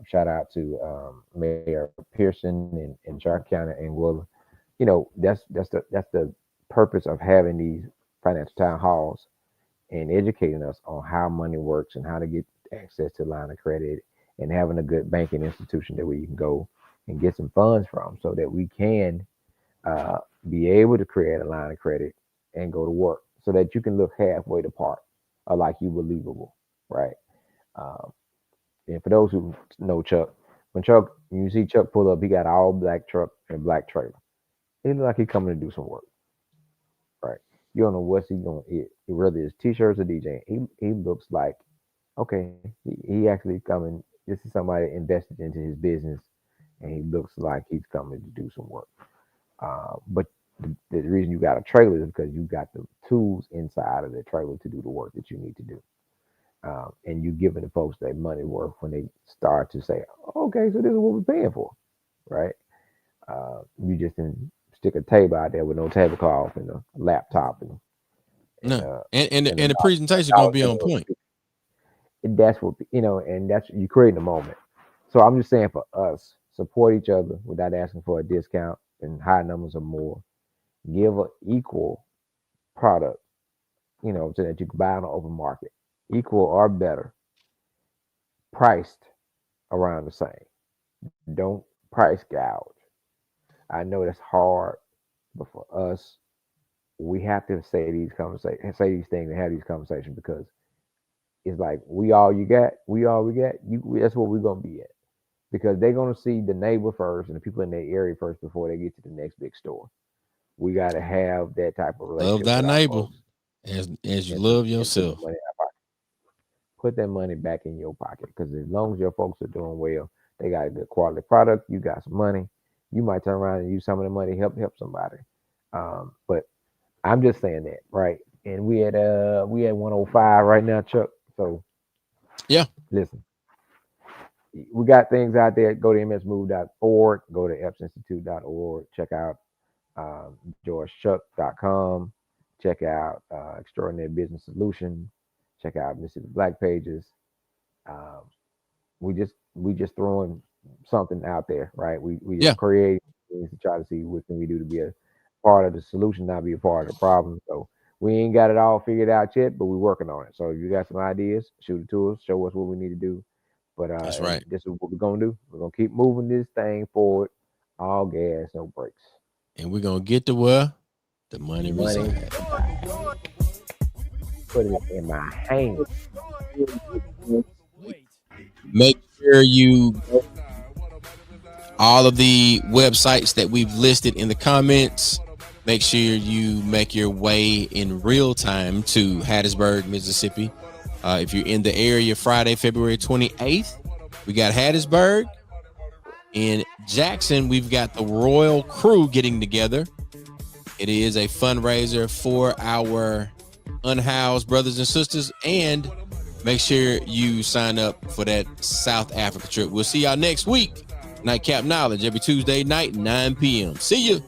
Shout out to Mayor Pearson in Sharp County and Will. That's the purpose of having these financial town halls and educating us on how money works and how to get access to line of credit, and having a good banking institution that we can go and get some funds from, so that we can uh, be able to create a line of credit and go to work, so that you can look halfway the part, or like you believable, right? Um, and for those who know Chuck, when you see Chuck pull up, he got all black truck and black trailer. He look like he coming to do some work, right? You don't know what's he going to eat, whether it's t-shirts or DJing. He looks like, okay, he actually coming. This is somebody invested into his business, and he looks like he's coming to do some work. But the reason you got a trailer is because you got the tools inside of the trailer to do the work that you need to do. And you giving the folks their money worth when they start to say, okay, so this is what we're paying for, right? You just didn't stick a table out there with no tablecloth and a laptop and No. And the a presentation is gonna dollar be on general. point. And that's what and that's you creating a moment. So I'm just saying, for us, support each other without asking for a discount and high numbers or more. Give an equal product, so that you can buy on the open market, equal or better, priced around the same. Don't price gouge. I know that's hard, but for us, we have to say these things and have these conversations, because it's like we all you got, we all we got. That's what we're gonna be at. because they're gonna see the neighbor first and the people in their area first before they get to the next big store. We got to have that type of Love relationship thy with our neighbor folks as you and love put the yourself. money in our pocket. Put that money back in your pocket because as long as your folks are doing well, they got a good quality product. You got some money. You might turn around and use some of the money help somebody. But I'm just saying that, right? And we at 105 right now, Chuck. So Yeah, listen, we got things out there. Go to msmove.org. Go to epsinstitute.org. Check out georgechuck.com. Check out Extraordinary Business Solution. Check out Mississippi Black Pages. Um, we just throwing something out there, right? We yeah, just create things to try to see what can we do to be a part of the solution, not be a part of the problem. So we ain't got it all figured out yet, but we're working on it. So if you got some ideas, shoot it to us, show us what we need to do. But that's and right. this is what we're gonna do. We're gonna keep moving this thing forward, all gas, no brakes. And we're gonna get to where the money Money, resides. put it in my hand. Make sure you go all of the websites that we've listed in the comments. Make sure you make your way in real time to Hattiesburg, Mississippi. If you're in the area, Friday, February 28th, we got Hattiesburg. In Jackson, we've got the Royal Crew getting together. It is a fundraiser for our unhoused brothers and sisters. And make sure you sign up for that South Africa trip. We'll see y'all next week. Nightcap Knowledge every Tuesday night, 9 p.m. See you.